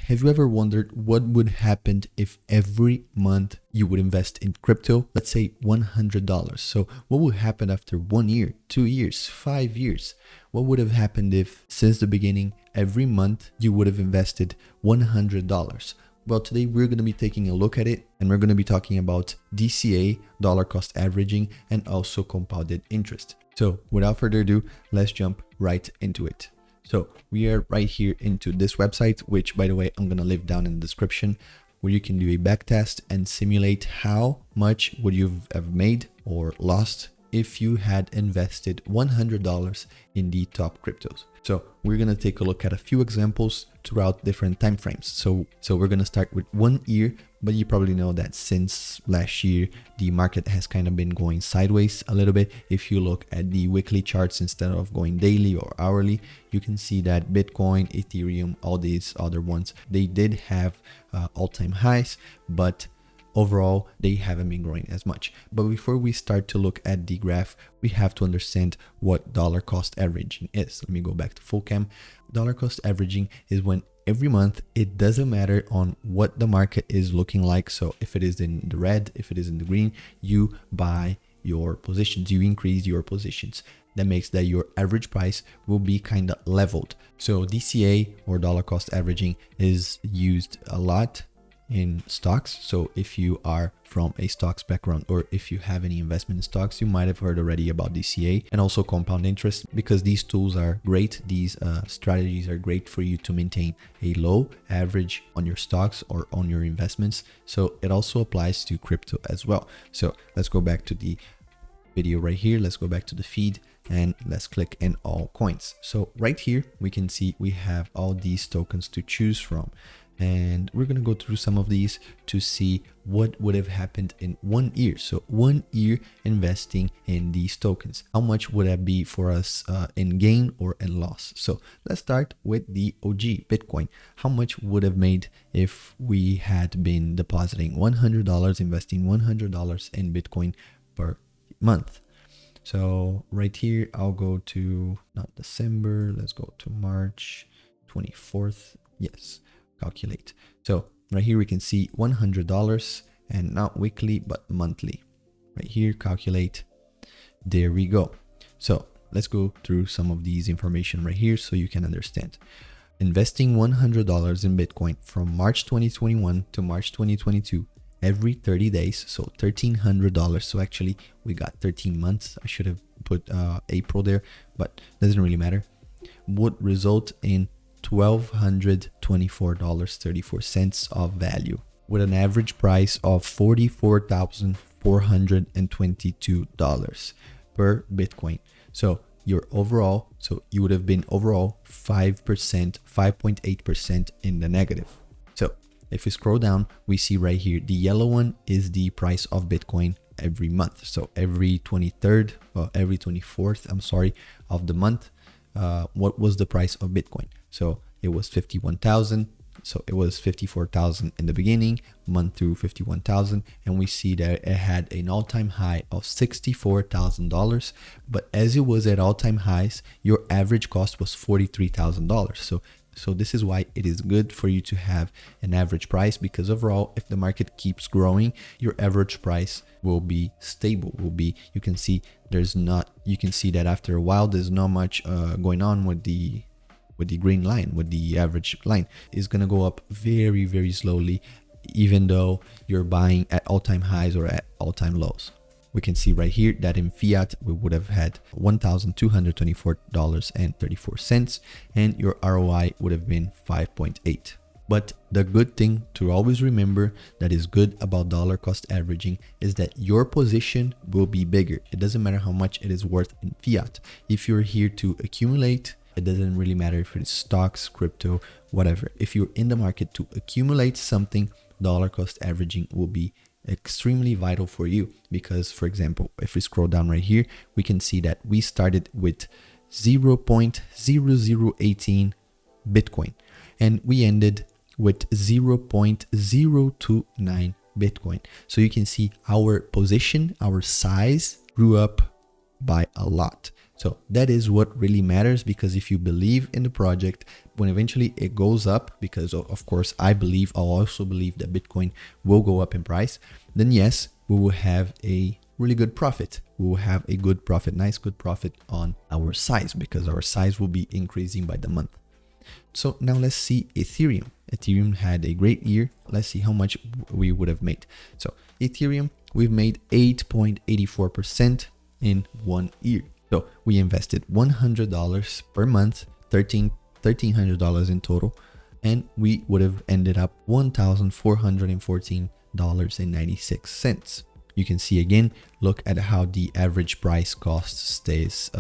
Have you ever wondered what would happen if every month you would invest in crypto, let's say $100? So what would happen after 1 year, 2 years, 5 years? What would have happened if since the beginning, every month you would have invested $100? Well, today we're going to be taking a look at it, and we're going to be talking about DCA, dollar cost averaging, and also compounded interest. So without further ado, let's jump right into it. So we are right here into this website, which by the way, I'm going to leave down in the description, where you can do a back test and simulate how much would you have made or lost if you had invested $100 in the top cryptos. So we're going to take a look at a few examples throughout different time frames. So we're going to start with 1 year, but you probably know that since last year, the market has kind of been going sideways a little bit. If you look at the weekly charts instead of going daily or hourly, you can see that Bitcoin, Ethereum, all these other ones, they did have all-time highs, but overall, they haven't been growing as much. But before we start to look at the graph, we have to understand what dollar cost averaging is. Let me go back to full cam. Dollar cost averaging is when every month, it doesn't matter on what the market is looking like. So if it is in the red, if it is in the green, you buy your positions, you increase your positions. That makes that your average price will be kind of leveled. So DCA or dollar cost averaging is used a lot in stocks. So if you are from a stocks background, or if you have any investment in stocks, you might have heard already about DCA and also compound interest, because these tools are great. These strategies are great for you to maintain a low average on your stocks or on your investments. So it also applies to crypto as well. So let's go back to the video right here. Let's go back to the feed and let's click in all coins. So right here, we can see we have all these tokens to choose from. And we're going to go through some of these to see what would have happened in 1 year. So 1 year investing in these tokens. How much would that be for us in gain or in loss? So let's start with the OG Bitcoin. How much would have made if we had been depositing $100, investing $100 in Bitcoin per month? So right here, I'll go to not December. Let's go to March 24th. Yes. Calculate. So right here we can see $100, and not weekly but monthly. Right here, calculate. There we go. So let's go through some of these information right here so you can understand. Investing $100 in Bitcoin from March 2021 to March 2022 every 30 days, so $1,300. So actually we got 13 months. I should have put April there, but doesn't really matter. Would result in $1,224.34 of value, with an average price of $44,422 per Bitcoin. So your overall, you would have been overall 5.8% in the negative. So if we scroll down, we see right here, the yellow one is the price of Bitcoin every month. So every 23rd or every 24th, of the month, what was the price of Bitcoin? So it was 51,000. So it was 54,000 in the beginning, month through 51,000. And we see that it had an all-time high of $64,000. But as it was at all-time highs, your average cost was $43,000. So this is why it is good for you to have an average price, because overall, if the market keeps growing, your average price will be stable. You can see that after a while, there's not much going on with the green line, with the average line. Is going to go up very, very slowly, even though you're buying at all-time highs or at all-time lows. We can see right here that in fiat, we would have had $1,224.34, and your ROI would have been 5.8. But the good thing to always remember that is good about dollar cost averaging is that your position will be bigger. It doesn't matter how much it is worth in fiat. If you're here to accumulate, it doesn't really matter if it's stocks, crypto, whatever. If you're in the market to accumulate something, dollar cost averaging will be extremely vital for you. Because, for example, if we scroll down right here, we can see that we started with 0.0018 Bitcoin and we ended with 0.029 Bitcoin. So you can see our position, our size grew up by a lot. So that is what really matters, because if you believe in the project, when eventually it goes up, because of course I also believe that Bitcoin will go up in price, then yes, we will have a really good profit. We will have a good profit, nice good profit on our size, because our size will be increasing by the month. So now let's see Ethereum. Ethereum had a great year. Let's see how much we would have made. So Ethereum, we've made 8.84% in 1 year. So we invested $100 per month, $1,300 in total, and we would have ended up $1,414.96. You can see again, look at how the average price cost stays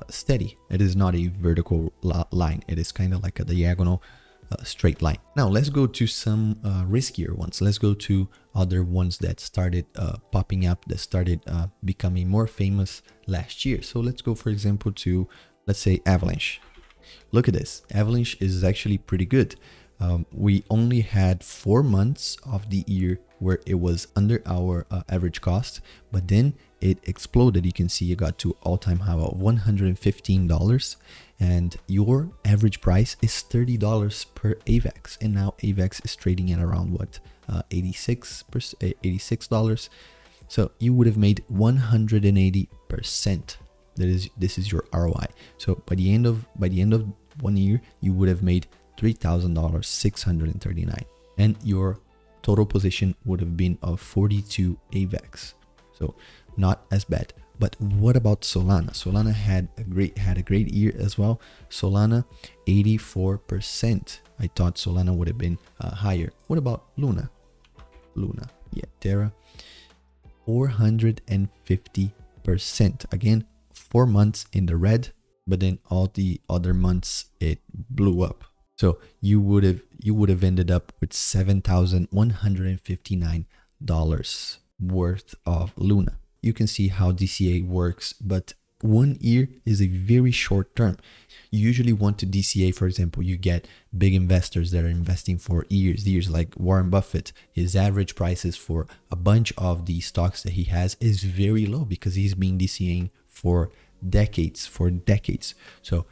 steady. It is not a vertical line. It is kind of like a diagonal straight line. Now let's go to some riskier ones. Let's go to other ones that started popping up, that started becoming more famous last year. So let's go, for example, to, let's say, Avalanche. Look at this. Avalanche is actually pretty good. We only had 4 months of the year where it was under our average cost, but then it exploded. You can see it got to all-time high of $115, and your average price is $30 per AVAX, and now AVAX is trading at around what, $86. So you would have made 180%. This is your ROI. So by the end of 1 year, you would have made $3,639, and your total position would have been of 42 AVAX. So not as bad. But what about Solana? Solana had a great year as well. Solana 84%. I thought Solana would have been higher. What about Luna? Yeah, Terra 450%. Again, 4 months in the red, but then all the other months it blew up. So you would have ended up with $7,159 worth of Luna. You can see how DCA works, but 1 year is a very short term. You usually want to DCA, for example, you get big investors that are investing for years, like Warren Buffett. His average prices for a bunch of the stocks that he has is very low because he's been DCAing for decades. So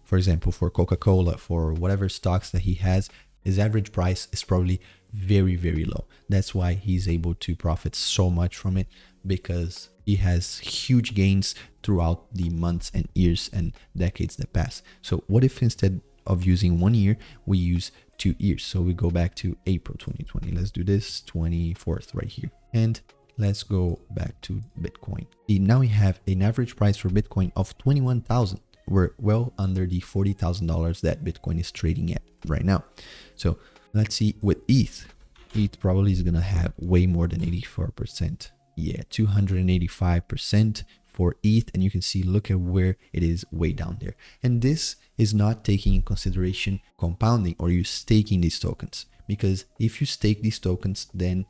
for example, for Coca-Cola, for whatever stocks that he has, his average price is probably very, very low. That's why he's able to profit so much from it, because he has huge gains throughout the months and years and decades that pass. So what if instead of using 1 year, we use 2 years? So we go back to April 2020. Let's do this 24th right here. And let's go back to Bitcoin. Now we have an average price for Bitcoin of 21,000. We're well under the $40,000 that Bitcoin is trading at right now. So let's see with ETH. ETH probably is going to have way more than 84%. Yeah, 285% for ETH. And you can see, look at where it is way down there. And this is not taking in consideration compounding or you staking these tokens. Because if you stake these tokens, then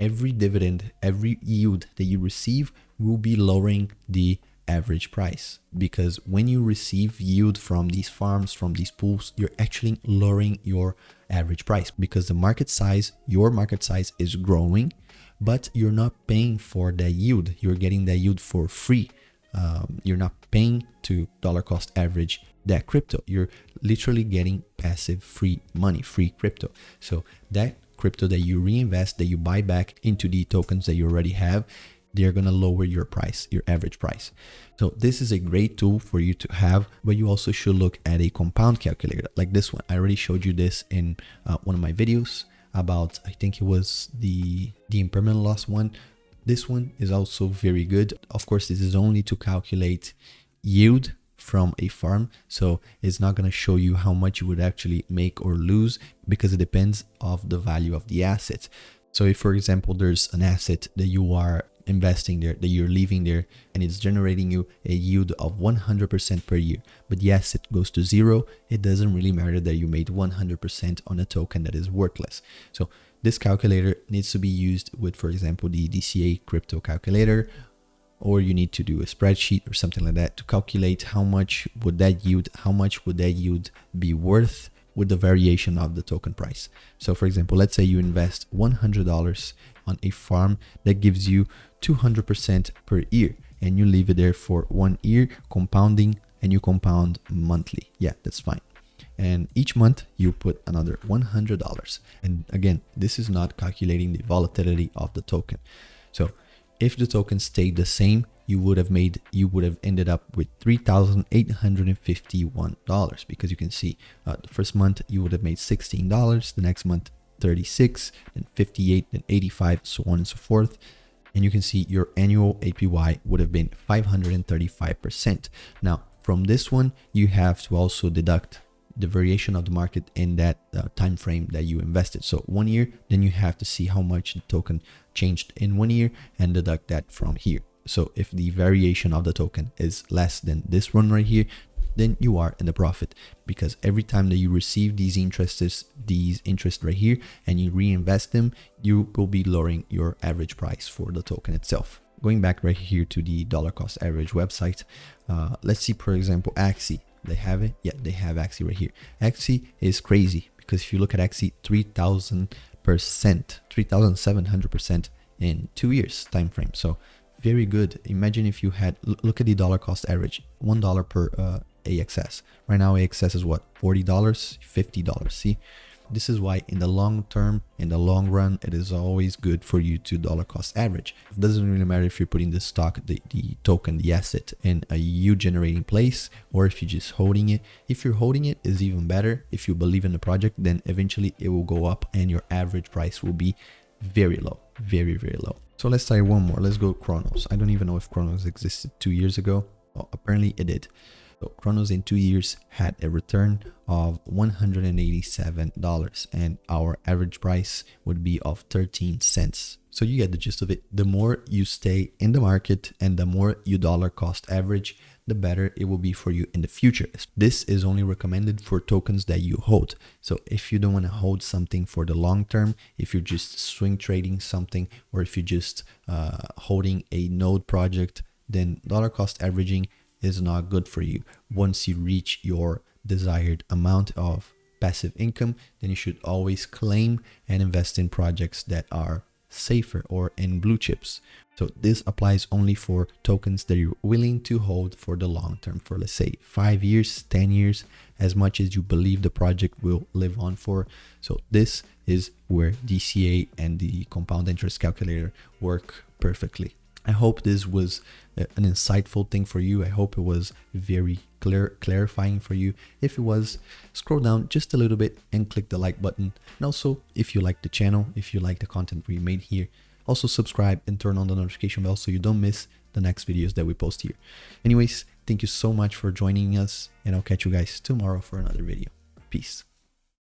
every dividend, every yield that you receive will be lowering the average price, because when you receive yield from these farms, from these pools, you're actually lowering your average price, because the market size, your market size is growing, but you're not paying for that yield. You're getting that yield for free. You're not paying to dollar cost average that crypto. You're literally getting passive free money, free crypto. So that crypto that you reinvest, that you buy back into the tokens that you already have, they're going to lower your price, your average price. So this is a great tool for you to have, but you also should look at a compound calculator like this one. I already showed you this in one of my videos about, I think it was the impermanent loss one. This one is also very good. Of course, this is only to calculate yield from a farm. So it's not going to show you how much you would actually make or lose, because it depends of the value of the assets. So if, for example, there's an asset that you are investing there, that you're leaving there, and it's generating you a yield of 100% per year, but the asset goes to zero, it doesn't really matter that you made 100% on a token that is worthless. So this calculator needs to be used with, for example, the DCA crypto calculator, or you need to do a spreadsheet or something like that to calculate how much would that yield be worth with the variation of the token price. So for example, let's say you invest $100 on a farm that gives you 200% per year, and you leave it there for 1 year, compounding, and you compound monthly. Yeah, that's fine. And each month you put another $100. And again, this is not calculating the volatility of the token. So if the token stayed the same, you would have ended up with $3,851, because you can see the first month you would have made $16, the next month 36, then 58, then 85, so on and so forth. And you can see your annual APY would have been 535%. Now, from this one, you have to also deduct the variation of the market in that time frame that you invested. So 1 year, then you have to see how much the token changed in 1 year and deduct that from here. So if the variation of the token is less than this one right here, then you are in the profit, because every time that you receive these interest right here and you reinvest them, you will be lowering your average price for the token itself. Going back right here to the dollar cost average website, let's see, for example, Axie. They have it. Yeah, they have Axie right here. Axie is crazy, because if you look at Axie, 3,000%, 3,700% in 2 years time frame. So very good. Imagine if you had, look at the dollar cost average, $1 per AXS. Right now AXS is what, $40, $50. See, this is why in the long term, in the long run, it is always good for you to dollar cost average. It doesn't really matter if you're putting the stock, the token, the asset in a yield generating place, or if you're just holding it. If you're holding it, is even better. If you believe in the project, then eventually it will go up and your average price will be very low, very, very low. So let's try one more. Let's go Chronos. I don't even know if Chronos existed 2 years ago. Well, apparently it did. So Chronos in 2 years had a return of $187, and our average price would be of 13 cents. So you get the gist of it. The more you stay in the market and the more you dollar cost average, the better it will be for you in the future. This is only recommended for tokens that you hold. So if you don't want to hold something for the long term, if you're just swing trading something, or if you're just holding a node project, then dollar cost averaging is not good for you. Once you reach your desired amount of passive income, then you should always claim and invest in projects that are safer or in blue chips. So this applies only for tokens that you're willing to hold for the long term, for let's say 5 years, 10 years, as much as you believe the project will live on for. So this is where DCA and the compound interest calculator work perfectly. I hope this was an insightful thing for you. I hope it was very clarifying for you. If it was, scroll down just a little bit and click the like button. And also, if you like the channel, if you like the content we made here, also subscribe and turn on the notification bell so you don't miss the next videos that we post here. Anyways, thank you so much for joining us, and I'll catch you guys tomorrow for another video. Peace.